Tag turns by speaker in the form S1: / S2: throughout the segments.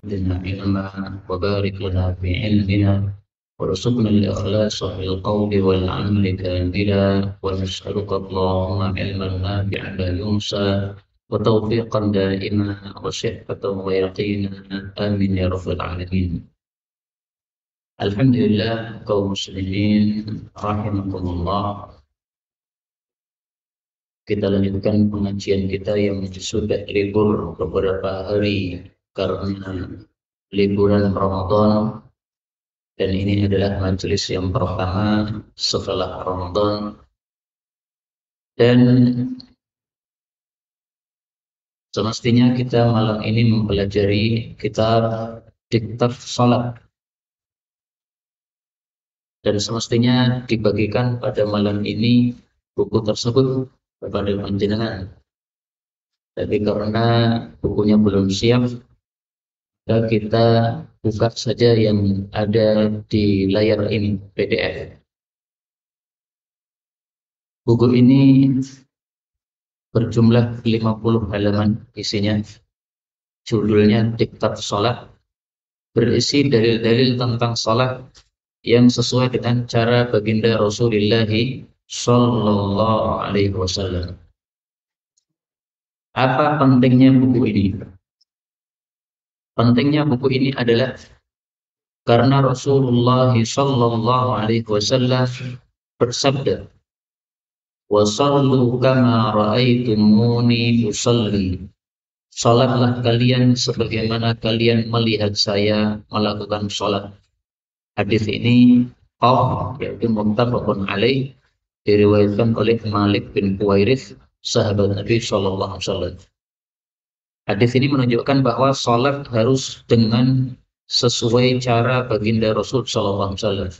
S1: زدنا علما وبارك لنا في علمنا وارزقنا الإخلاص في القول والعمل كاملا ونسألك اللهم علما نافعا لا ينسى وتوفيقا دائما وصحة ويقينا آمين يا رب العالمين. Alhamdulillah kaum muslimin rahimakumullah. Kita lanjutkan pengajian kita yang sudah libur beberapa hari karena liburan Ramadan, dan ini adalah majelis yang pertama setelah Ramadan. Dan semestinya kita malam ini mempelajari kitab Diktat Salat, dan semestinya dibagikan pada malam ini buku tersebut kepada panjenengan. Tapi karena bukunya belum siap, maka kita buka saja yang ada di layar ini, PDF. Buku ini berjumlah 50 halaman isinya. Judulnya Diktat Salat, berisi dalil-dalil tentang salat yang sesuai dengan cara baginda Rasulullah Sallallahu Alaihi Wasallam. Apa pentingnya buku ini? Pentingnya buku ini adalah karena Rasulullah Sallallahu Alaihi Wasallam bersabda, "Wasallu kama ra'aitumuni usalli." Salatlah kalian sebagaimana kalian melihat saya melakukan salat. Hadis ini yaitu muttafaqun alaih, diriwayatkan oleh Malik bin Huwairits, sahabat Nabi Sallallahu Alaihi Wasallam. Hadis ini menunjukkan bahwa salat harus dengan sesuai cara baginda Rasul Sallallahu Alaihi Wasallam.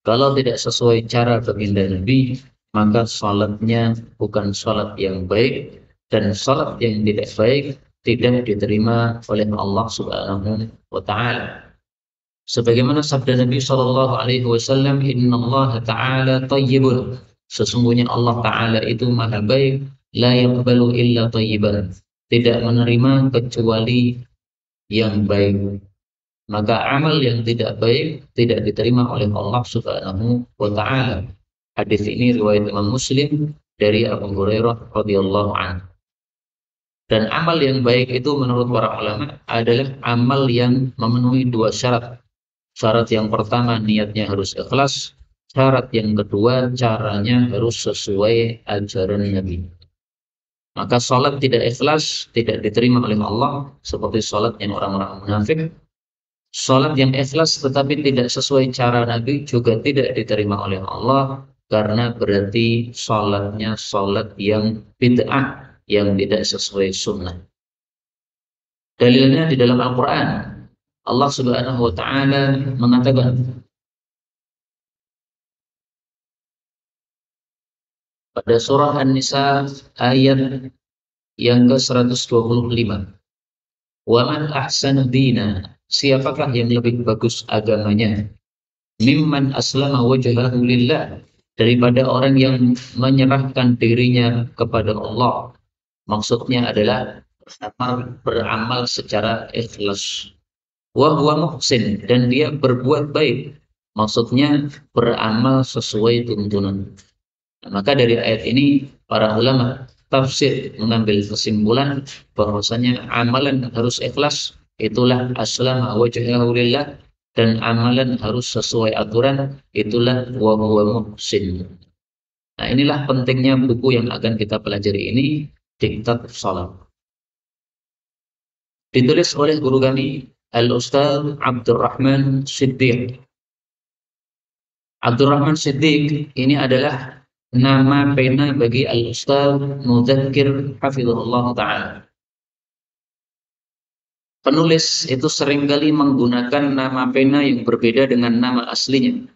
S1: Kalau tidak sesuai cara baginda Nabi, maka salatnya bukan salat yang baik, dan salat yang tidak baik tidak diterima oleh Allah Subhanahu wa Ta'ala. Sebagaimana sabda Nabi Sallallahu Alaihi Wasallam, Innallaha Ta'ala tayyibun, sesungguhnya Allah Ta'ala itu maha baik, la yaqbalu illa tayyiban, tidak menerima kecuali yang baik. Maka amal yang tidak baik tidak diterima oleh Allah Subhanahu wa Ta'ala. Hadis ini riwayat Imam Muslim dari Abu Hurairah radhiyallahu anhu. Dan amal yang baik itu menurut para ulama adalah amal yang memenuhi dua syarat. Syarat yang pertama, niatnya harus ikhlas. Syarat yang kedua, caranya harus sesuai ajaran Nabi. Maka salat tidak ikhlas tidak diterima oleh Allah, seperti salatnya orang-orang munafik. Salat yang ikhlas tetapi tidak sesuai cara Nabi juga tidak diterima oleh Allah, karena berarti salatnya salat yang bid'ah, yang tidak sesuai sunnah. Dalilnya di dalam Al-Quran. Allah Subhanahu wa Ta'ala mengatakan pada surah An-Nisa ayat yang ke-125, "Wa man ahsanu dina," siapakah yang lebih bagus agamanya, "mimman aslama wajhahu lillah," daripada orang yang menyerahkan dirinya kepada Allah. Maksudnya adalah beramal secara ikhlas. Wa huwa muhsin, dan dia berbuat baik. Maksudnya beramal sesuai tuntunan. Maka dari ayat ini para ulama tafsir mengambil kesimpulan bahwasanya amalan harus ikhlas, itulah aslama wajhahu lillah, dan amalan harus sesuai aturan, itulah wa huwa muhsin. Nah, inilah pentingnya buku yang akan kita pelajari ini, Diktat Salat. Ditulis oleh guru kami Al-Ustaz Abdurrahman Siddiq. Abdurrahman Siddiq ini adalah nama pena bagi Al-Ustaz Mudzakir hafizahullah ta'ala. Penulis itu seringkali menggunakan nama pena yang berbeda dengan nama aslinya.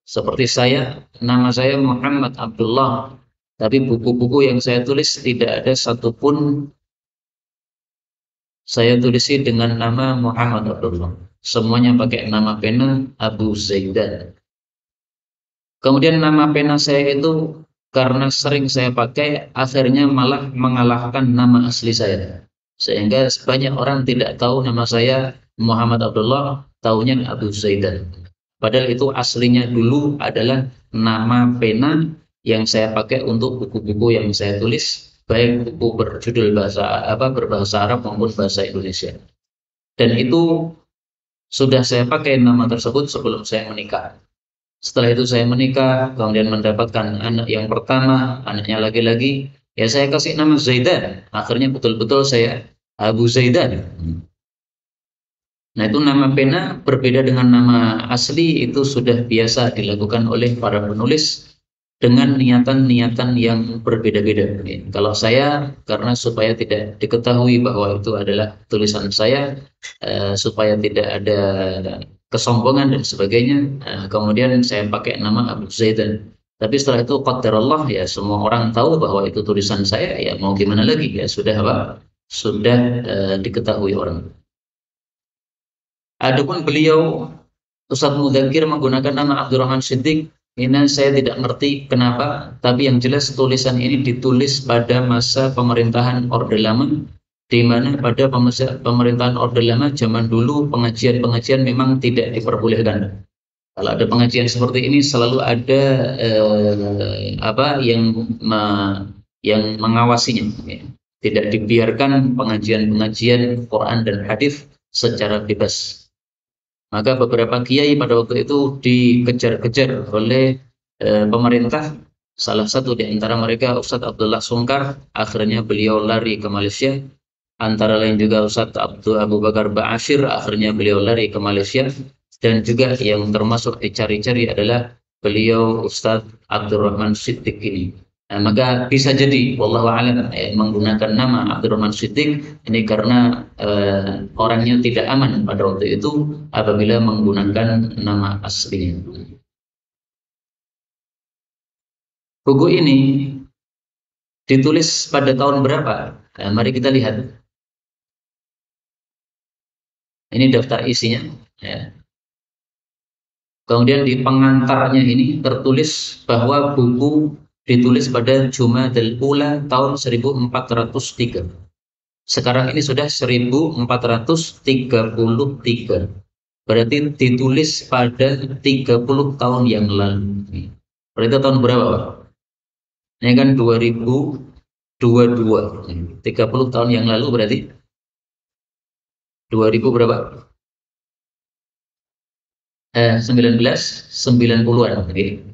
S1: Seperti saya, nama saya Muhammad Abdullah, tapi buku-buku yang saya tulis tidak ada satupun saya tulisi dengan nama Muhammad Abdullah. Semuanya pakai nama pena Abu Zaidan. Kemudian nama pena saya itu karena sering saya pakai, akhirnya malah mengalahkan nama asli saya. Sehingga banyak orang tidak tahu nama saya Muhammad Abdullah, taunya Abu Zaidan. Padahal itu aslinya dulu adalah nama pena yang saya pakai untuk buku-buku yang saya tulis, baik buku berjudul berbahasa Arab maupun bahasa Indonesia. Dan itu sudah saya pakai nama tersebut sebelum saya menikah. Setelah itu saya menikah, kemudian mendapatkan anak yang pertama, anaknya laki-laki, ya saya kasih nama Zaidan. Akhirnya betul-betul saya Abu Zaidan. Nah, itu nama pena berbeda dengan nama asli, itu sudah biasa dilakukan oleh para penulis dengan niatan-niatan yang berbeda-beda. Kalau saya, karena supaya tidak diketahui bahwa itu adalah tulisan saya, supaya tidak ada kesombongan dan sebagainya, kemudian saya pakai nama Abu Zaidan. Tapi setelah itu qadarullah, ya semua orang tahu bahwa itu tulisan saya, ya mau gimana lagi, ya sudah apa? Sudah diketahui orang. Adapun beliau Ustaz Mudzakir menggunakan nama Abdurrahman Siddiq, ini saya tidak ngerti kenapa, tapi yang jelas tulisan ini ditulis pada masa pemerintahan Orde Lama, di mana pada pemerintahan Orde Lama zaman dulu pengajian-pengajian memang tidak diperbolehkan. Kalau ada pengajian seperti ini selalu ada yang mengawasinya. Ya. Tidak dibiarkan pengajian-pengajian Quran dan hadis secara bebas. Maka beberapa kiai pada waktu itu dikejar-kejar oleh pemerintah. Salah satu di antara mereka Ustadz Abdullah Sungkar, akhirnya beliau lari ke Malaysia. Antara lain juga Ustadz Abu Bakar Ba'asyir, akhirnya beliau lari ke Malaysia. Dan juga yang termasuk dicari-cari adalah beliau Ustadz Abdurrahman Siddiq ini. Nah, maka bisa jadi wallahu a'lam menggunakan nama Abdurrahman Siddiq ini karena orangnya tidak aman pada waktu itu apabila menggunakan nama aslinya. Buku ini ditulis pada tahun berapa? Nah, mari kita lihat. Ini daftar isinya. Ya. Kemudian di pengantarnya ini tertulis bahwa buku ditulis pada Jumadil Ula tahun 1403. Sekarang ini sudah 1433. Berarti ditulis pada 30 tahun yang lalu. Berarti tahun berapa, Pak? Ini kan 2022. 30 tahun yang lalu berarti 2000 berapa? 1990-an. Okay.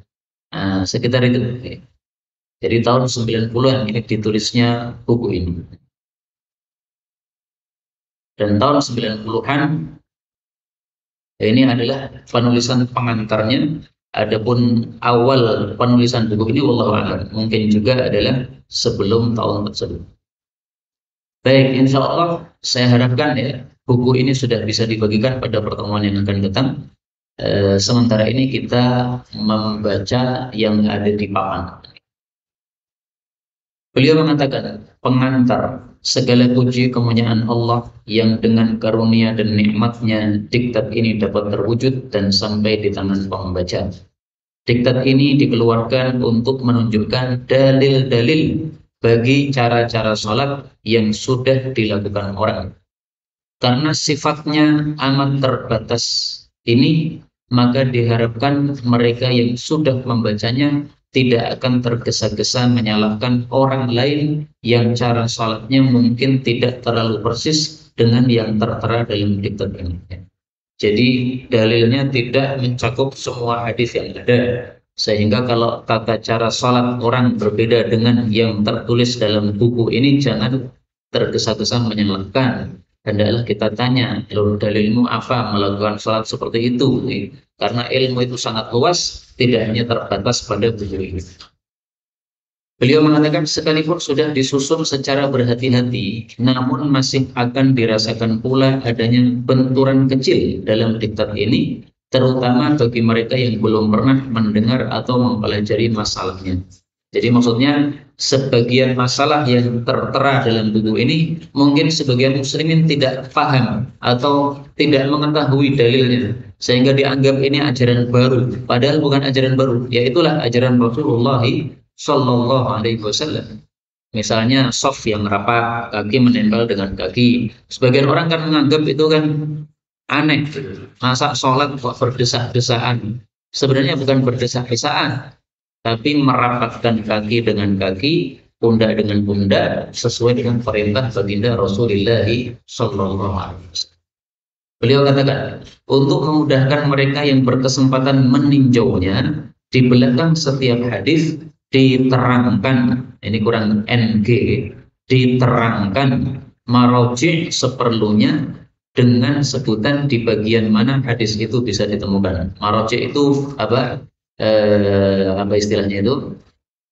S1: Sekitar itu. Okay. Jadi tahun 90-an ini ditulisnya buku ini. Dan tahun 90-an ini adalah penulisan pengantarnya. Adapun awal penulisan buku ini wallahu a'lam mungkin juga adalah sebelum tahun tersebut. Baik, insya Allah saya harapkan ya buku ini sudah bisa dibagikan pada pertemuan yang akan datang. Sementara ini kita membaca yang ada di papan. Beliau mengatakan, pengantar segala puji kemuliaan Allah yang dengan karunia dan nikmatnya diktat ini dapat terwujud dan sampai di tangan pembaca. Diktat ini dikeluarkan untuk menunjukkan dalil-dalil bagi cara-cara sholat yang sudah dilakukan orang. Karena sifatnya amat terbatas ini, maka diharapkan mereka yang sudah membacanya tidak akan tergesa-gesa menyalahkan orang lain yang cara sholatnya mungkin tidak terlalu persis dengan yang tertera dalam diktat ini. Jadi dalilnya tidak mencakup semua hadis yang ada, sehingga kalau tata cara sholat orang berbeda dengan yang tertulis dalam buku ini jangan tergesa-gesa menyalahkan. Hendaklah kita tanya, lalu dalilmu apa melakukan sholat seperti itu? Karena ilmu itu sangat luas, tidak hanya terbatas pada buku ini. Beliau mengatakan sekalipun sudah disusun secara berhati-hati, namun masih akan dirasakan pula adanya benturan kecil dalam diktat ini, terutama bagi mereka yang belum pernah mendengar atau mempelajari masalahnya. Jadi maksudnya sebagian masalah yang tertera dalam buku ini mungkin sebagian muslimin tidak paham atau tidak mengetahui dalilnya sehingga dianggap ini ajaran baru, padahal bukan ajaran baru, yaitulah ajaran Rasulullah Shallallahu Alaihi Wasallam. Misalnya soft yang rapat, kaki menempel dengan kaki. Sebagian orang kan menganggap itu kan aneh. Masa sholat kok berdesak-desaan? Sebenarnya bukan berdesak-desaan, tapi merapatkan kaki dengan kaki, pundak dengan pundak, sesuai dengan perintah baginda Rasulullah Sallallahu Alaihi Wasallam. Beliau katakan, untuk memudahkan mereka yang berkesempatan meninjaunya, di belakang setiap hadis diterangkan, ini kurang NG, diterangkan maroji seperlunya dengan sebutan di bagian mana hadis itu bisa ditemukan. Maroji itu apa? Apa istilahnya itu?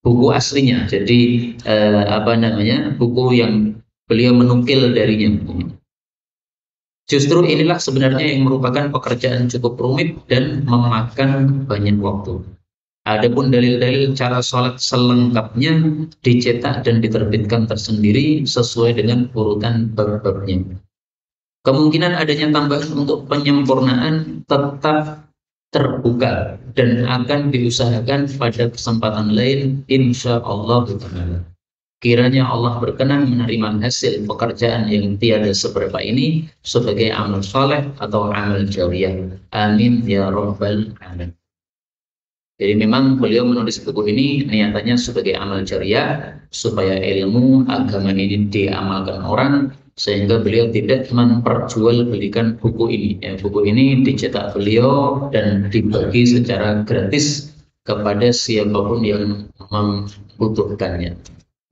S1: Buku aslinya. Jadi apa namanya? Buku yang beliau menukil darinya. Justru inilah sebenarnya yang merupakan pekerjaan cukup rumit dan memakan banyak waktu. Adapun dalil-dalil cara sholat selengkapnya dicetak dan diterbitkan tersendiri sesuai dengan urutan bab-babnya. Kemungkinan adanya tambahan untuk penyempurnaan tetap terbuka dan akan diusahakan pada kesempatan lain insya Allah. Kiranya Allah berkenan menerima hasil pekerjaan yang tiada seberapa ini sebagai amal soleh atau amal jariah. Amin ya rabbal alamin. Jadi memang beliau menulis buku ini niatannya sebagai amal jariah supaya ilmu agama ini diamalkan orang, sehingga beliau tidak memperjualbelikan buku ini. Ya, buku ini dicetak beliau dan dibagi secara gratis kepada siapapun yang membutuhkannya.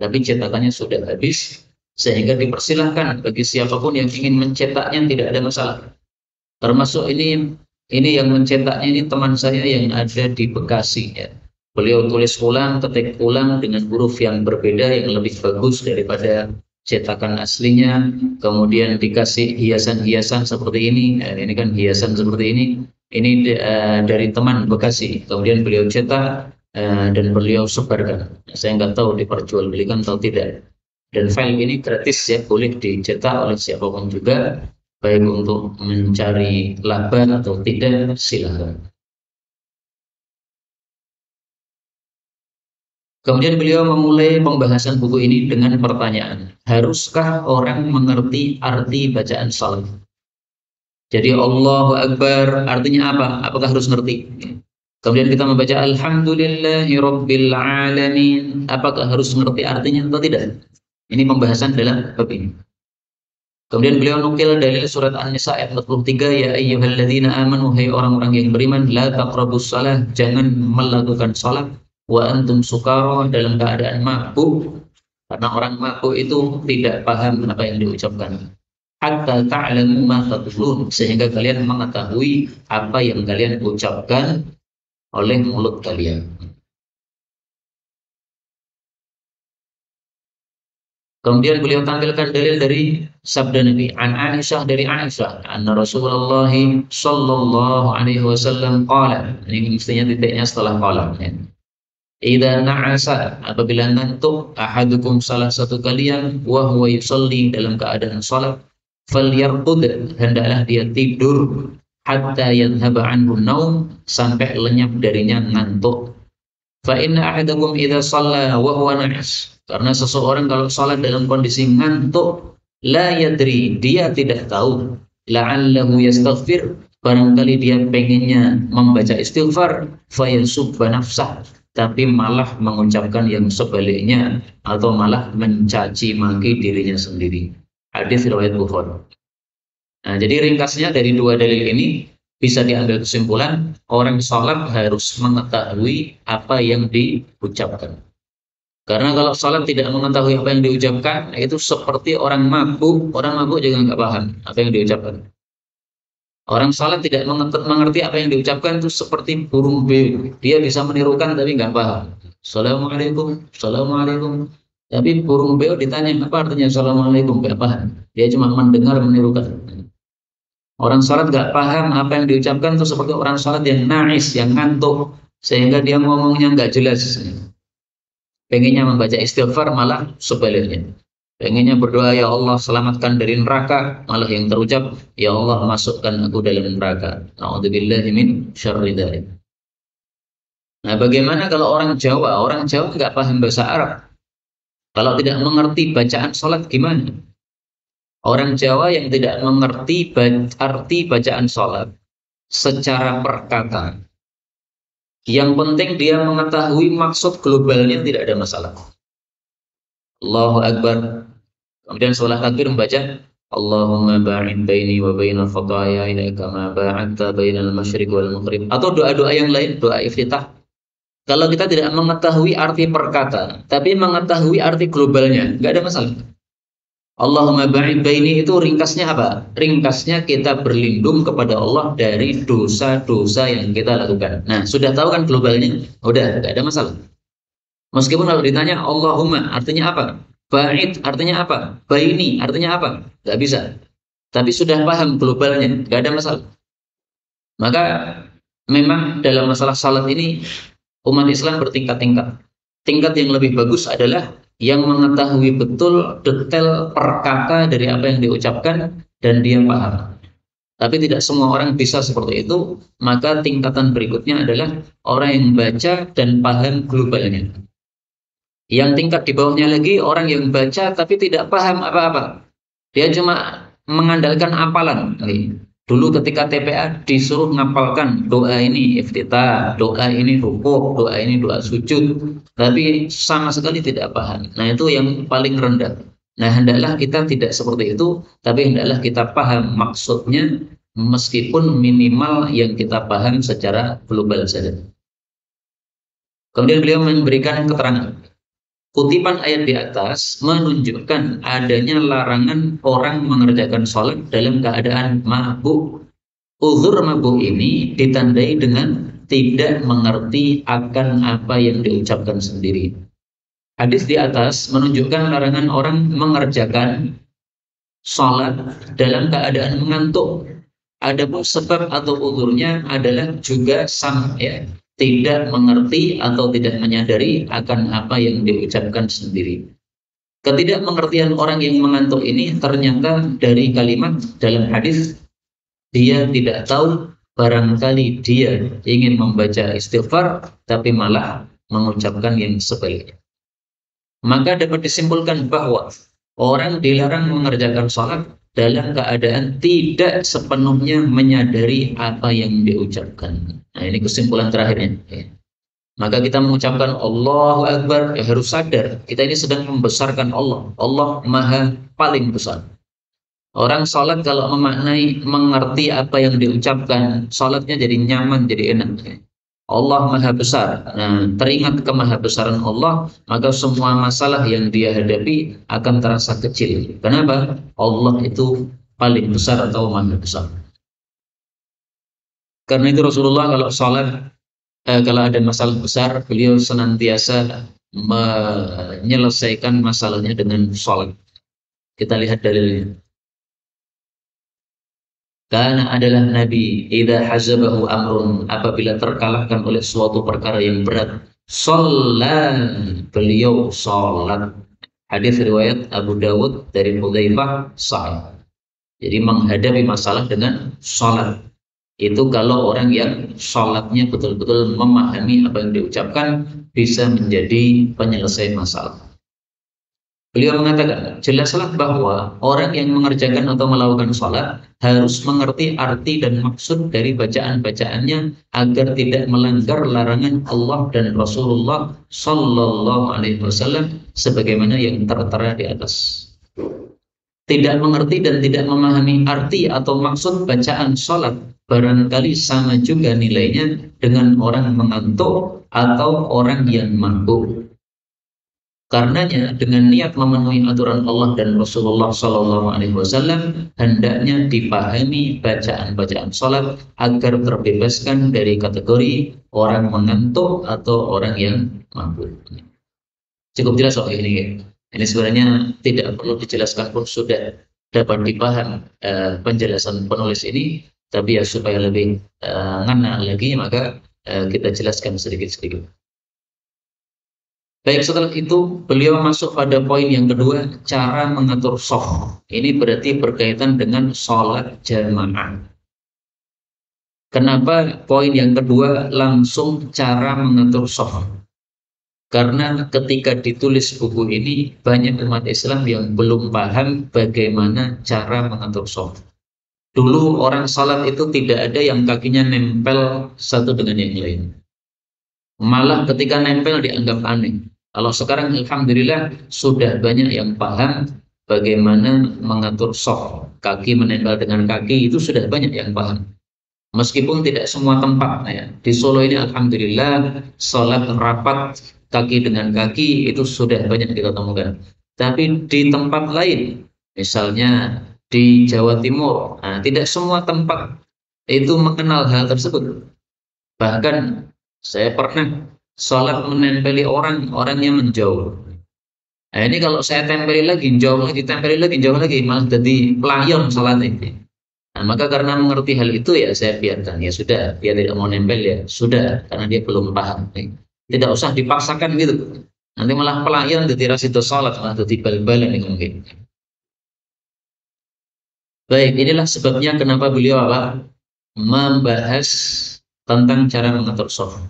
S1: Tapi cetakannya sudah habis, sehingga dipersilahkan bagi siapapun yang ingin mencetaknya, tidak ada masalah. Termasuk ini yang mencetaknya ini teman saya yang ada di Bekasi. Ya. Beliau tulis ulang, ketik ulang dengan huruf yang berbeda, yang lebih bagus daripada cetakan aslinya. Kemudian dikasih hiasan-hiasan seperti ini. Ini kan hiasan seperti ini. Ini dari teman Bekasi. Kemudian beliau cetak dan beliau sebarkan. Saya nggak tahu diperjualbelikan atau tidak. Dan file ini gratis ya, boleh dicetak oleh siapapun juga, baik untuk mencari laba atau tidak, silakan. Kemudian beliau memulai pembahasan buku ini dengan pertanyaan, haruskah orang mengerti arti bacaan salat? Jadi Allahu Akbar artinya apa? Apakah harus ngerti? Kemudian kita membaca Alhamdulillahi Rabbil Alamin. Apakah harus mengerti artinya atau tidak? Ini pembahasan dalam bab ini. Kemudian beliau nukil dalil surat An-Nisa ayat 43, ya ayyuhalladzina amanu, hai orang-orang yang beriman, la taqrabus shalah, jangan melakukan salat wa antum sukara, dalam keadaan mabuk. Karena orang mabuk itu tidak paham apa yang diucapkan. Hatta ta'lamu ma taqulun, sehingga kalian mengetahui apa yang kalian ucapkan oleh mulut kalian. Kemudian beliau tampilkan dalil dari sabda Nabi an Aisyah, dari Aisyah, anna Rasulullah sallallahu alaihi wasallam qala, ini mestinya titiknya setelah qala ya. Idza na'asa, apabila ngantuk, ahadukum, salah satu kalian, wa huwa yusalli, dalam keadaan salat, falyarqud, hendaklah dia tidur, hatta yadhhaba anhu naum, sampai lenyap darinya ngantuk. Fa inna ahadakum idza shalla wa huwa na'is, karena seseorang kalau salat dalam kondisi ngantuk, la yadri, dia tidak tahu, la'allahu yastaghfir, barangkali dia pengennya membaca istighfar, fa yasubba nafsah, tapi malah mengucapkan yang sebaliknya, atau malah mencaci maki dirinya sendiri. Hadis riwayat Bukhari. Nah, jadi ringkasnya dari dua dalil ini bisa diambil kesimpulan, orang sholat harus mengetahui apa yang diucapkan. Karena kalau sholat tidak mengetahui apa yang diucapkan, itu seperti orang mabuk juga nggak paham apa yang diucapkan. Orang sholat tidak mengerti apa yang diucapkan, itu seperti burung beo. Dia bisa menirukan tapi nggak paham. Assalamualaikum, Assalamualaikum. Tapi burung beo ditanya apa artinya Assalamualaikum, nggak paham. Dia cuma mendengar, menirukan. Orang sholat nggak paham apa yang diucapkan, itu seperti orang sholat yang nangis, yang ngantuk, sehingga dia ngomongnya nggak jelas. Pengennya membaca istighfar, malah sebaliknya. Pengennya berdoa, ya Allah selamatkan dari neraka, malah yang terucap, ya Allah masukkan aku dalam neraka. Na'udzubillahi min syarri dzalik. Nah, bagaimana kalau orang Jawa? Orang Jawa nggak paham bahasa Arab. Kalau tidak mengerti bacaan sholat gimana? Orang Jawa yang tidak mengerti arti bacaan sholat secara perkata, yang penting dia mengetahui maksud globalnya tidak ada masalah. Allahu Akbar. Kemudian setelah takbir membaca Allahumma ba'id baini wa bainal khataaya innaka ma ba'adta bainal masyriq wal maghrib, atau doa-doa yang lain, doa iftitah. Kalau kita tidak mengetahui arti perkata, tapi mengetahui arti globalnya, nggak ada masalah. Allahumma ba'id baini itu ringkasnya apa? Ringkasnya kita berlindung kepada Allah dari dosa-dosa yang kita lakukan. Nah, sudah tahu kan globalnya? Udah, nggak ada masalah. Meskipun kalau ditanya Allahumma artinya apa? Ba'id artinya apa? Baini artinya apa? Nggak bisa. Tapi sudah paham globalnya, nggak ada masalah. Maka memang dalam masalah salat ini umat Islam bertingkat-tingkat. Tingkat yang lebih bagus adalah yang mengetahui betul detail perkata dari apa yang diucapkan dan dia paham. Tapi tidak semua orang bisa seperti itu, maka tingkatan berikutnya adalah orang yang baca dan paham globalnya. Yang tingkat di bawahnya lagi orang yang baca tapi tidak paham apa-apa. Dia cuma mengandalkan hafalan. Dulu ketika TPA disuruh ngapalkan doa ini iftitah, doa ini rukuk, doa ini doa sujud, tapi sama sekali tidak paham. Nah, itu yang paling rendah. Nah, hendaklah kita tidak seperti itu, tapi hendaklah kita paham maksudnya meskipun minimal yang kita paham secara global saja. Kemudian beliau memberikan keterangan. Kutipan ayat di atas menunjukkan adanya larangan orang mengerjakan sholat dalam keadaan mabuk. Uzur mabuk ini ditandai dengan tidak mengerti akan apa yang diucapkan sendiri. Hadis di atas menunjukkan larangan orang mengerjakan sholat dalam keadaan mengantuk. Adapun sebab atau uzurnya adalah juga sama, ya, tidak mengerti atau tidak menyadari akan apa yang diucapkan sendiri. Ketidakmengertian orang yang mengantuk ini ternyata dari kalimat dalam hadis, dia tidak tahu, barangkali dia ingin membaca istighfar tapi malah mengucapkan yang sebaliknya. Maka dapat disimpulkan bahwa orang dilarang mengerjakan sholat dalam keadaan tidak sepenuhnya menyadari apa yang diucapkan. Nah, ini kesimpulan terakhirnya. Maka kita mengucapkan Allahu Akbar, ya harus sadar kita ini sedang membesarkan Allah. Allah Maha paling besar. Orang sholat kalau memaknai, mengerti apa yang diucapkan, sholatnya jadi nyaman, jadi enak. Allah Maha Besar. Nah, teringat kemahabesaran Allah, maka semua masalah yang dia hadapi akan terasa kecil. Kenapa? Allah itu paling besar atau Maha Besar. Karena itu Rasulullah kalau sholat, kalau ada masalah besar, beliau senantiasa menyelesaikan masalahnya dengan sholat. Kita lihat dalilnya. Karena adalah Nabi idza hazabahu amrun, apabila terkalahkan oleh suatu perkara yang berat, beliau sholat. Hadis riwayat Abu Dawud dari Hudzaifah sahih. Jadi menghadapi masalah dengan sholat. Itu kalau orang yang sholatnya betul-betul memahami apa yang diucapkan, bisa menjadi penyelesai masalah. Beliau mengatakan, jelaslah bahwa orang yang mengerjakan atau melakukan sholat harus mengerti arti dan maksud dari bacaan-bacaannya agar tidak melanggar larangan Allah dan Rasulullah Sallallahu Alaihi Wasallam sebagaimana yang tertera di atas. Tidak mengerti dan tidak memahami arti atau maksud bacaan sholat barangkali sama juga nilainya dengan orang mengantuk atau orang yang mabuk. Karenanya dengan niat memenuhi aturan Allah dan Rasulullah Sallallahu Alaihi Wasallam hendaknya dipahami bacaan-bacaan sholat agar terbebaskan dari kategori orang mengantuk atau orang yang mabuk. Cukup jelas soal ini, ya. Ini sebenarnya tidak perlu dijelaskan pun sudah dapat dipaham penjelasan penulis ini, tapi ya supaya lebih ngena lagi maka kita jelaskan sedikit-sedikit. Baik, setelah itu beliau masuk pada poin yang kedua, cara mengatur shaf. Ini berarti berkaitan dengan sholat jamaah. Kenapa poin yang kedua langsung cara mengatur shaf? Karena ketika ditulis buku ini, banyak umat Islam yang belum paham bagaimana cara mengatur sholat. Dulu orang sholat itu tidak ada yang kakinya nempel satu dengan yang lain. Malah ketika nempel dianggap aneh. Kalau sekarang alhamdulillah sudah banyak yang paham bagaimana mengatur sholat. Kaki menempel dengan kaki itu sudah banyak yang paham. Meskipun tidak semua tempat ya. Di Solo ini alhamdulillah sholat rapat kaki dengan kaki itu sudah banyak kita temukan. Tapi di tempat lain, misalnya di Jawa Timur, nah, tidak semua tempat itu mengenal hal tersebut. Bahkan saya pernah sholat menempeli orang, orangnya menjauh. Nah, ini kalau saya tempeli lagi, jauh lagi, tempeli lagi, jauh lagi, malah jadi pelayan sholat ini. Nah, maka karena mengerti hal itu ya saya biarkan. Ya sudah, dia tidak mau nempel ya sudah, karena dia belum paham. Tidak usah dipaksakan gitu. Nanti malah pelayan jadi rasidu sholat, malah jadi bal-balan yang mungkin. Baik, inilah sebabnya kenapa beliau apa? Membahas tentang cara mengatur sholat.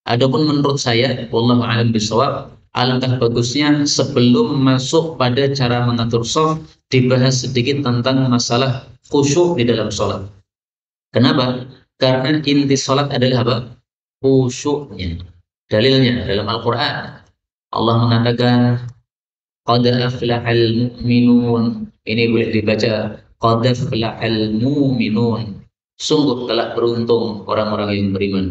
S1: Adapun menurut saya, wallahu a'lam bishawab, alangkah bagusnya sebelum masuk pada cara mengatur sholat, dibahas sedikit tentang masalah khusyuk di dalam sholat. Kenapa? Karena inti sholat adalah apa? Khusyuknya. Dalilnya dalam Al-Quran, Allah mengatakan, qad aflahal mu'minun. Ini boleh dibaca, qad aflahal mu'minun. Sungguh telah beruntung orang-orang yang beriman.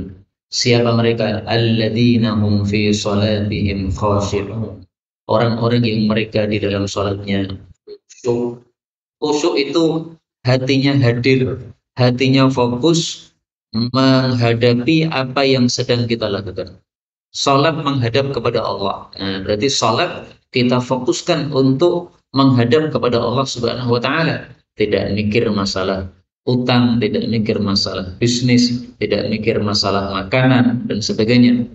S1: Siapa mereka? Alladzina hum fi salatihim khashi'un. Orang-orang yang mereka di dalam salatnya khusyuk. Khusyuk itu hatinya hadir, hatinya fokus menghadapi apa yang sedang kita lakukan. Salat menghadap kepada Allah. Nah, berarti salat kita fokuskan untuk menghadap kepada Allah Subhanahu wa taala. Tidak mikir masalah utang, tidak mikir masalah bisnis, tidak mikir masalah makanan dan sebagainya.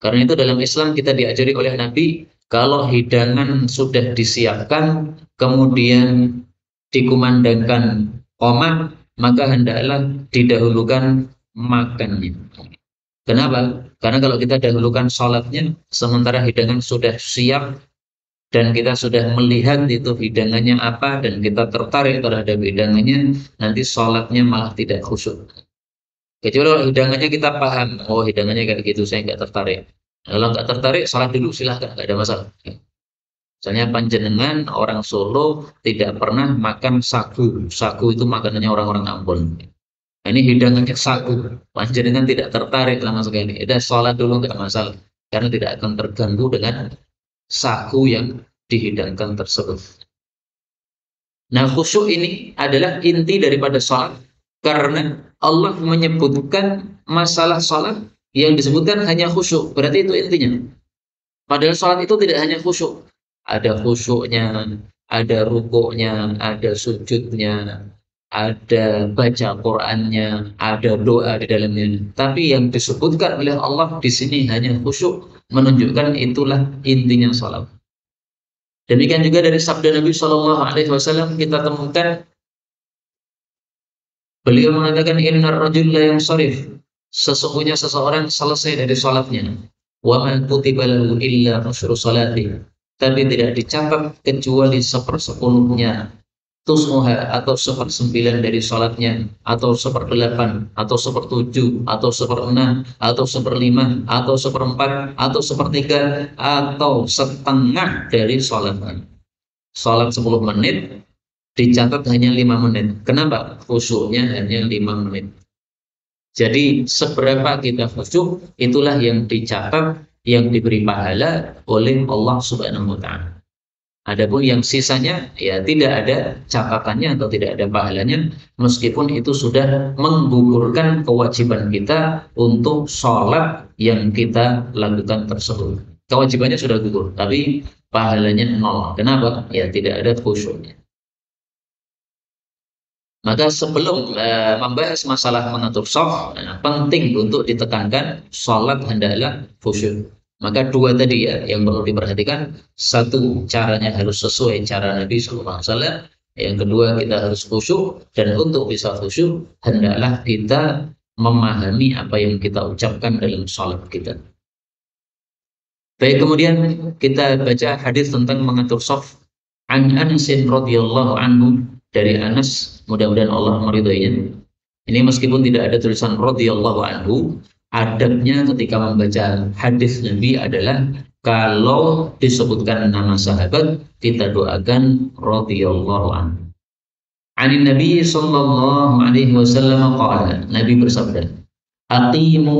S1: Karena itu dalam Islam kita diajari oleh Nabi, kalau hidangan sudah disiapkan, kemudian dikumandangkan qomat, maka hendaklah didahulukan makannya. Kenapa? Karena kalau kita dahulukan sholatnya, sementara hidangan sudah siap, dan kita sudah melihat itu hidangannya apa, dan kita tertarik terhadap hidangannya, nanti sholatnya malah tidak khusyuk. Kecuali kalau hidangannya kita paham, oh hidangannya kayak gitu, saya nggak tertarik. Kalau nggak tertarik, sholat dulu silahkan, nggak ada masalah. Misalnya panjenengan orang Solo tidak pernah makan sagu. Sagu itu makanannya orang-orang Ambon. Nah, ini hidangannya sagu. Panjenengan tidak tertarik sama sekali. Udah sholat dulu nggak masalah. Karena tidak akan terganggu dengan sagu yang dihidangkan tersebut. Nah, khusyuk ini adalah inti daripada sholat. Karena Allah menyebutkan masalah sholat yang disebutkan hanya khusyuk. Berarti itu intinya. Padahal sholat itu tidak hanya khusyuk. Ada khusyuknya, ada rukuknya, ada sujudnya, ada baca Qur'annya, ada doa di dalamnya. Tapi yang disebutkan oleh Allah di sini hanya khusyuk, menunjukkan itulah intinya salat. Demikian juga dari sabda Nabi Shallallahu Alaihi Wasallam kita temukan beliau mengatakan innar rajul la yansharif, sesungguhnya seseorang selesai dari salatnya, wa man kutiba lahu illa nusyru salati, tapi tidak dicatat kecuali sepersepuluhnya tusmuha atau sepersembilan dari sholatnya, atau seperdelapan, atau sepertujuh, atau seperenam, atau seperlima, atau seperempat, atau sepertiga, atau setengah dari sholatnya. Sholat 10 menit dicatat hanya 5 menit. Kenapa? Khusyuknya hanya 5 menit. Jadi seberapa kita khusyuk, itulah yang dicatat, yang diberi pahala oleh Allah Subhanahu wa taala. Adapun yang sisanya ya tidak ada catatannya atau tidak ada pahalanya, meskipun itu sudah menggugurkan kewajiban kita untuk sholat yang kita lakukan tersebut. Kewajibannya sudah gugur, tapi pahalanya nol. Kenapa? Ya tidak ada khusyuknya. Maka sebelum membahas masalah mengatur shaf, penting untuk ditekankan sholat hendaklah khusyuk. Maka dua tadi ya yang perlu diperhatikan. Satu, caranya harus sesuai cara Nabi SAW. Yang kedua, kita harus khusyuk. Dan untuk bisa khusyuk, hendaklah kita memahami apa yang kita ucapkan dalam sholat kita. Baik, kemudian kita baca hadis tentang mengatur shaf. An Anas radhiyallahu anhu, dari Anas, mudah-mudahan Allah meridhoinya. Ini meskipun tidak ada tulisan radhiyallahu anhu, adabnya ketika membaca hadis Nabi adalah kalau disebutkan nama sahabat kita doakan radhiyallahu anhu. Anin Nabi sallallahu alaihi wasallam qala, Nabi bersabda, "Aqimu,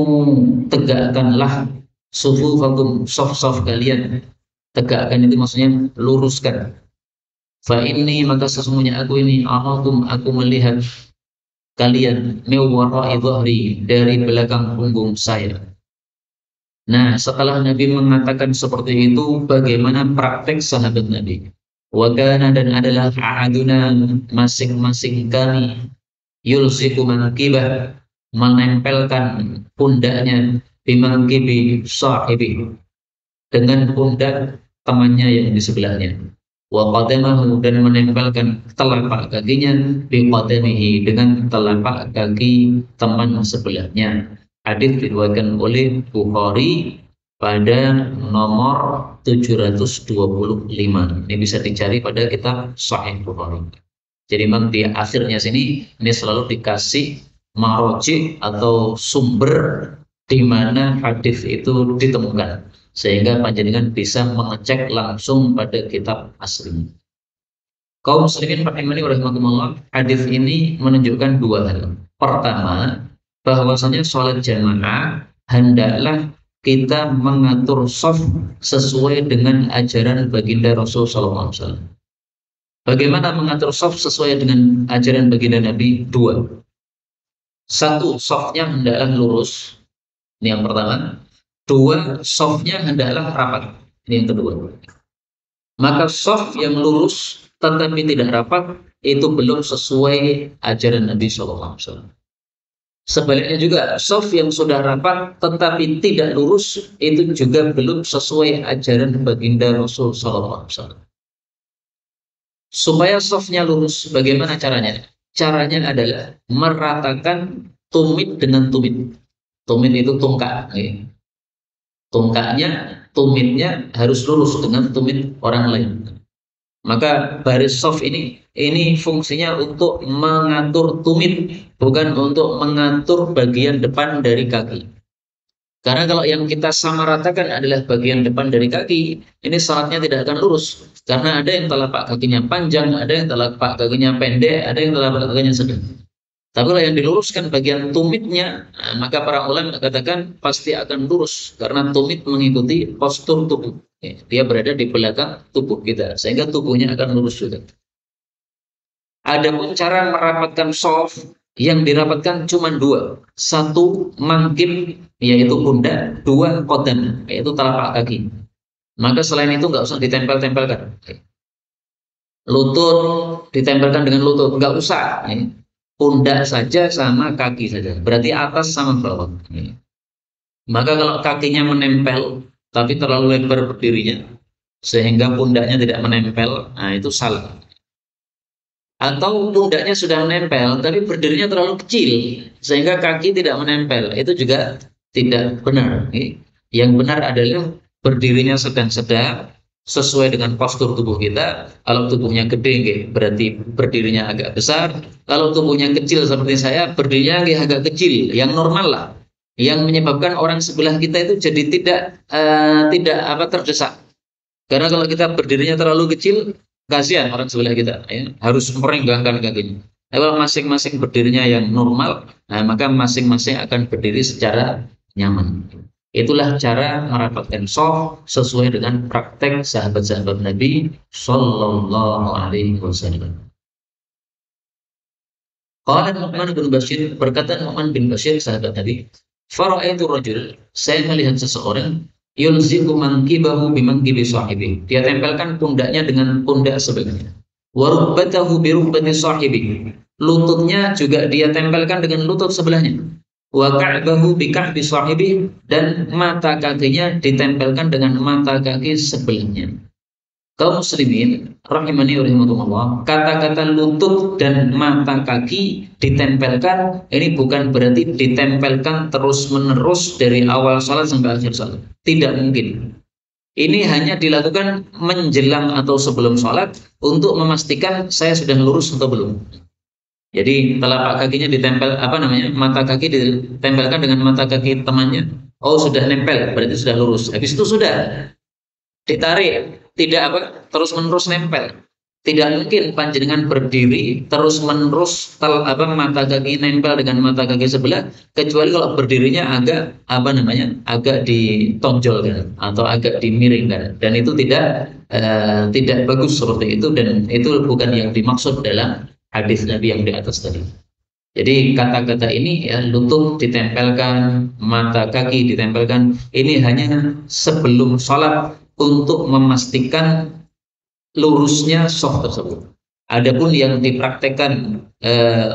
S1: tegakkanlah sufufakum, saf-saf kalian." Tegakkan itu maksudnya luruskan. Fa ini, maka sesungguhnya aku ini arakum, aku melihat kalian mewara'i dhahri, dari belakang punggung saya. Nah, setelah Nabi mengatakan seperti itu, bagaimana praktek sahabat Nabi? Wa kana, dan adalah ahaduna, masing-masing kami, yulsiku manakibah, menempelkan pundaknya, bimangkibi sahibi, dengan pundak temannya yang di sebelahnya. Wa qadamahu, dan menempelkan telapak kakinya, bi qadamihi, dengan telapak kaki teman sebelahnya. Hadis diriwayatkan oleh Bukhari pada nomor 725. Ini bisa dicari pada kitab Sahih Bukhari. Jadi memang di akhirnya sini ini selalu dikasih maroji atau sumber di mana hadis itu ditemukan, sehingga panjenengan bisa mengecek langsung pada kitab asli. Kaum muslimin rahimani wa rahimakumullah, hadis ini menunjukkan dua hal. Pertama, bahwasanya sholat jamaah hendaklah kita mengatur shaf sesuai dengan ajaran baginda Rasul sallallahu alaihi wasallam. Bagaimana mengatur shaf sesuai dengan ajaran baginda Nabi? Dua. Satu, shafnya hendaklah lurus. Ini yang pertama. Dua, shafnya hendaklah rapat. Ini yang kedua. Maka shaf yang lurus tetapi tidak rapat itu belum sesuai ajaran Nabi SAW. Sebaliknya juga, shaf yang sudah rapat tetapi tidak lurus itu juga belum sesuai ajaran baginda Rasul SAW. Supaya shafnya lurus, bagaimana caranya? Caranya adalah meratakan tumit dengan tumit. Tumit itu tungkak. Tungkaknya, tumitnya harus lurus dengan tumit orang lain. Maka baris shaf ini fungsinya untuk mengatur tumit, bukan untuk mengatur bagian depan dari kaki. Karena kalau yang kita samaratakan adalah bagian depan dari kaki, ini salatnya tidak akan lurus. Karena ada yang telapak kakinya panjang, ada yang telapak kakinya pendek, ada yang telapak kakinya sedang. Tapi kalau yang diluruskan bagian tumitnya, nah, maka para ulama katakan pasti akan lurus. Karena tumit mengikuti postur tubuh. Dia berada di belakang tubuh kita, sehingga tubuhnya akan lurus juga. Ada pun cara merapatkan shaf, yang dirapatkan cuma dua. Satu, mangkib, yaitu pundak. Dua, qadam, yaitu telapak kaki. Maka selain itu nggak usah ditempel-tempelkan. Lutut ditempelkan dengan lutut, nggak usah. Pundak saja sama kaki saja. Berarti atas sama bawah. Maka kalau kakinya menempel, tapi terlalu lebar berdirinya, sehingga pundaknya tidak menempel, nah itu salah. Atau pundaknya sudah menempel, tapi berdirinya terlalu kecil, sehingga kaki tidak menempel. Itu juga tidak benar. Yang benar adalah berdirinya sedang-sedang, sesuai dengan postur tubuh kita. Kalau tubuhnya gede, berarti berdirinya agak besar. Kalau tubuhnya kecil seperti saya, berdirinya agak kecil, yang normal lah. Yang menyebabkan orang sebelah kita itu jadi tidak terdesak. Karena kalau kita berdirinya terlalu kecil, kasihan orang sebelah kita, harus merenggangkan kakinya. Kalau masing-masing berdirinya yang normal, nah, maka masing-masing akan berdiri secara nyaman. Itulah cara merapatkan shaf sesuai dengan praktek sahabat-sahabat Nabi Sallallahu Alaihi Wasallam. Qala Nu'man bin Bashir, berkata Nu'man bin Bashir sahabat Nabi, fara'aitu rajul, saya melihat seseorang, yulziku mankibahu bimangkibi sahibi, dia tempelkan pundaknya dengan pundak sebelahnya. Wa rubbatahu bi rubbati sahibi, lututnya juga dia tempelkan dengan lutut sebelahnya. Wa ka'bahu bi ka'bi sahibi, dan mata kakinya ditempelkan dengan mata kaki sebelahnya. Kaum muslimin rahimani wa rahimakumullah, kata-kata lutut dan mata kaki ditempelkan, ini bukan berarti ditempelkan terus-menerus dari awal salat sampai akhir salat. Tidak mungkin. Ini hanya dilakukan menjelang atau sebelum sholat untuk memastikan saya sudah lurus atau belum. Jadi telapak kakinya ditempel, apa namanya, mata kaki ditempelkan dengan mata kaki temannya. Oh sudah nempel, berarti sudah lurus. Habis itu sudah ditarik, tidak apa, terus menerus nempel. Tidak mungkin panjenengan berdiri terus menerus mata kaki nempel dengan mata kaki sebelah, kecuali kalau berdirinya agak apa namanya, agak ditonjolkan atau agak dimiringkan, dan itu tidak bagus seperti itu, dan itu bukan yang dimaksud dalam hadis Nabi yang di atas tadi. Jadi kata-kata ini ya, lutut ditempelkan, mata kaki ditempelkan, ini hanya sebelum sholat untuk memastikan lurusnya shaf tersebut. Adapun yang dipraktekkan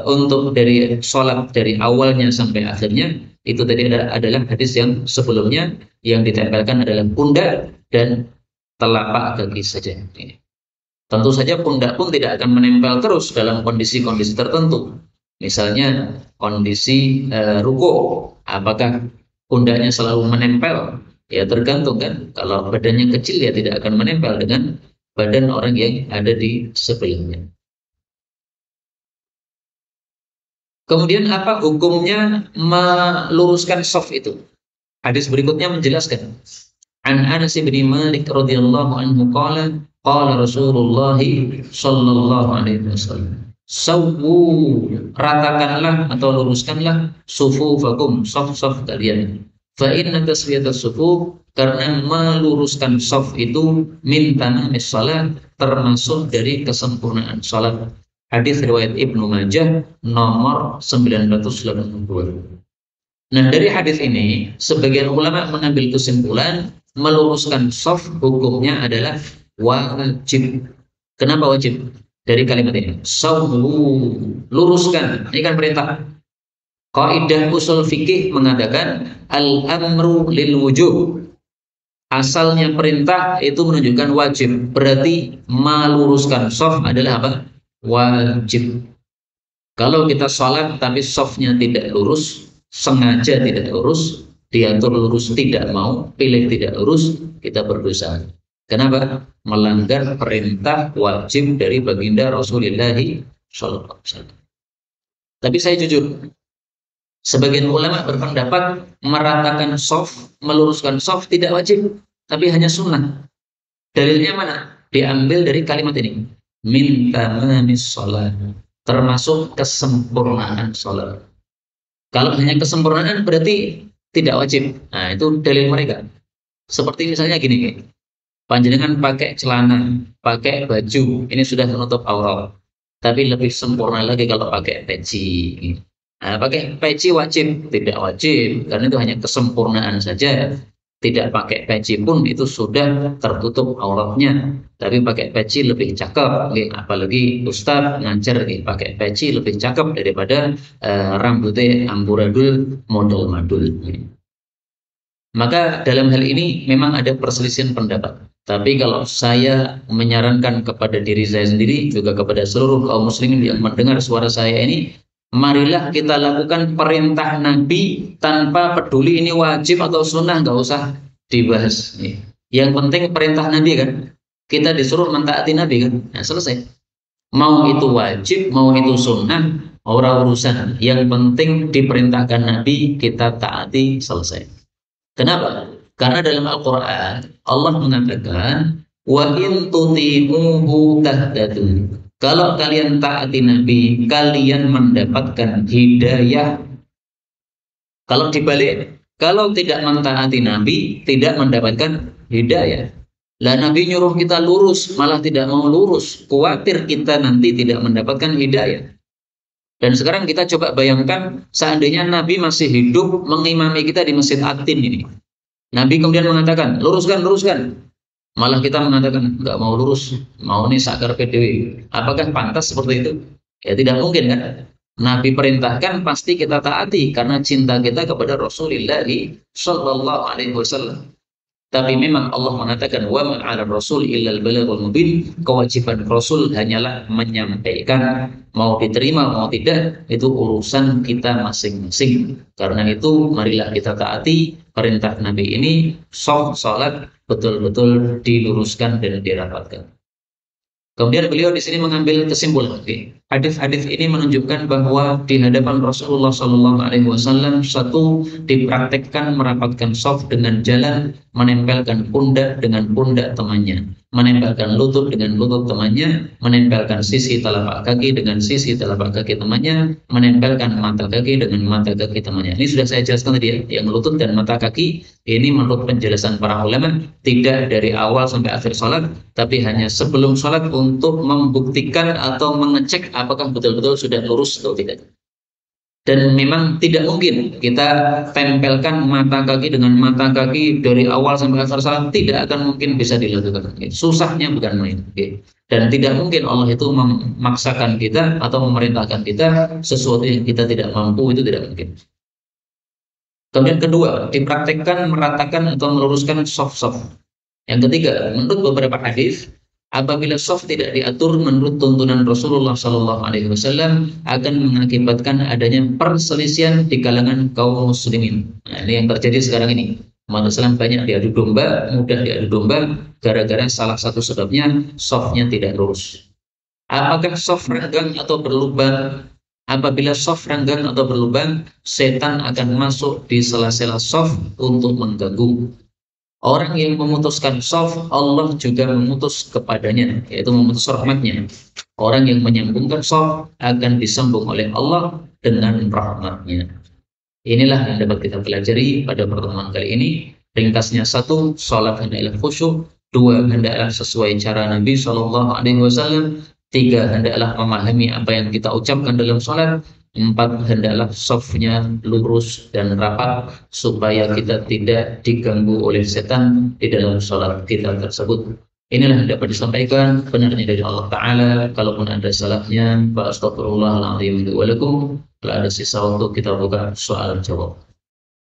S1: untuk dari sholat dari awalnya sampai akhirnya, itu tadi adalah hadis yang sebelumnya, yang ditempelkan adalah pundak dan telapak kaki saja. Tentu saja pundak pun tidak akan menempel terus dalam kondisi-kondisi tertentu. Misalnya kondisi ruko, apakah pundaknya selalu menempel? Ya tergantung kan. Kalau badannya kecil ya tidak akan menempel dengan badan orang yang ada di sebelahnya. Kemudian apa hukumnya meluruskan shaf itu? Hadis berikutnya menjelaskan. An Anas bin Malik radhiyallahu anhu qala qala Rasulullah sallallahu alaihi wasallam, "Sawwu, ratakanlah atau luruskanlah sufufakum, shaf-shaf kalian. Fa inna taswiyatas sufuf, karena meluruskan shaf itu min tamamis shalah, termasuk dari kesempurnaan salat." Hadis riwayat Ibnu Majah nomor 982. Nah, dari hadis ini sebagian ulama mengambil kesimpulan meluruskan shaf hukumnya adalah wajib. Kenapa wajib? Dari kalimat ini, shawwu, luruskan. Ini kan perintah. Kaidah usul fikih mengatakan al-amru lil wujub. Asalnya perintah itu menunjukkan wajib. Berarti meluruskan shaf adalah apa? Wajib. Kalau kita sholat tapi shafnya tidak lurus, sengaja tidak lurus, diatur lurus tidak mau, pilih tidak lurus, kita berdosa. Kenapa? Melanggar perintah wajib dari baginda Rasulullah SAW. Tapi saya jujur, sebagian ulama berpendapat meratakan shaf, meluruskan shaf tidak wajib, tapi hanya sunnah. Dalilnya mana? Diambil dari kalimat ini. Min tamamis sholat, termasuk kesempurnaan sholat. Kalau hanya kesempurnaan berarti tidak wajib. Nah, itu dalil mereka. Seperti misalnya gini, panjenengan pakai celana, pakai baju, ini sudah menutup aurat. Tapi lebih sempurna lagi kalau pakai peci. Nah, pakai peci wajib? Tidak wajib, karena itu hanya kesempurnaan saja. Tidak pakai peci pun itu sudah tertutup auratnya. Tapi pakai peci lebih cakep, apalagi Ustadz ngajar pakai peci lebih cakep daripada rambutnya amburadul model madul. Maka dalam hal ini memang ada perselisihan pendapat. Tapi kalau saya menyarankan kepada diri saya sendiri, juga kepada seluruh kaum muslimin yang mendengar suara saya ini, marilah kita lakukan perintah Nabi tanpa peduli ini wajib atau sunnah, nggak usah dibahas. Yang penting perintah Nabi kan, kita disuruh mentaati Nabi kan, nah selesai. Mau itu wajib, mau itu sunnah, orang urusan. Yang penting diperintahkan Nabi, kita taati, selesai. Kenapa? Karena dalam Al-Quran Allah mengatakan wa in tuti'uhu tahtadu. Kalau kalian taati Nabi, kalian mendapatkan hidayah. Kalau dibalik, kalau tidak mentaati Nabi, tidak mendapatkan hidayah. Lah Nabi nyuruh kita lurus, malah tidak mau lurus. Khawatir kita nanti tidak mendapatkan hidayah. Dan sekarang kita coba bayangkan, seandainya Nabi masih hidup mengimami kita di Masjid Atin ini. Nabi kemudian mengatakan, luruskan, luruskan. Malah kita mengatakan, nggak mau lurus, mau nih sakar PDW. Apakah pantas seperti itu? Ya tidak mungkin kan? Nabi perintahkan pasti kita taati karena cinta kita kepada Rasulullah Shallallahu Alaihi Wasallam. Tapi memang Allah mengatakan wa ma'ala rasul illal balaghul mubin, kewajiban Rasul hanyalah menyampaikan, mau diterima mau tidak itu urusan kita masing-masing. Karena itu marilah kita taati perintah Nabi ini, salat betul-betul diluruskan dan dirapatkan. Kemudian beliau di sini mengambil kesimpulan. Hadis-hadis ini menunjukkan bahwa di hadapan Rasulullah SAW satu dipraktekkan merapatkan shaf dengan jalan menempelkan pundak dengan pundak temannya, menempelkan lutut dengan lutut temannya, menempelkan sisi telapak kaki dengan sisi telapak kaki temannya, menempelkan mata kaki dengan mata kaki temannya. Ini sudah saya jelaskan tadi ya, yang lutut dan mata kaki ini menurut penjelasan para ulama tidak dari awal sampai akhir sholat, tapi hanya sebelum sholat untuk membuktikan atau mengecek apakah betul-betul sudah lurus atau tidak. Dan memang tidak mungkin kita tempelkan mata kaki dengan mata kaki dari awal sampai akhir salat, tidak akan mungkin bisa dilakukan. Susahnya bukan main. Dan tidak mungkin Allah itu memaksakan kita atau memerintahkan kita sesuatu yang kita tidak mampu, itu tidak mungkin. Kemudian kedua, dipraktekkan meratakan atau meluruskan shaf-shaf. Yang ketiga, menurut beberapa hadis, apabila shaf tidak diatur menurut tuntunan Rasulullah SAW akan mengakibatkan adanya perselisihan di kalangan kaum muslimin. Nah, ini yang terjadi sekarang ini. Umat Islam banyak diadu domba, mudah diadu domba, gara-gara salah satu sebabnya shafnya tidak lurus. Apakah shaf renggang atau berlubang? Apabila shaf renggang atau berlubang, setan akan masuk di sela-sela shaf untuk mengganggu. Orang yang memutuskan shaf, Allah juga memutus kepadanya, yaitu memutus rahmatnya. Orang yang menyambungkan shaf akan disambung oleh Allah dengan rahmatnya. Inilah yang dapat kita pelajari pada pertemuan kali ini. Ringkasnya, satu, sholat hendaklah khusyuk. Dua, hendaklah sesuai cara Nabi SAW. Tiga, hendaklah memahami apa yang kita ucapkan dalam sholat. Empat, hendaklah shafnya lurus dan rapat supaya kita tidak diganggu oleh setan di dalam sholat kita tersebut. Inilah yang dapat disampaikan, benarnya dari Allah Ta'ala. Kalaupun ada salahnya, fa astaghfirullahaladzim wa lakum. Kalau ada sisa waktu, kita buka soal jawab.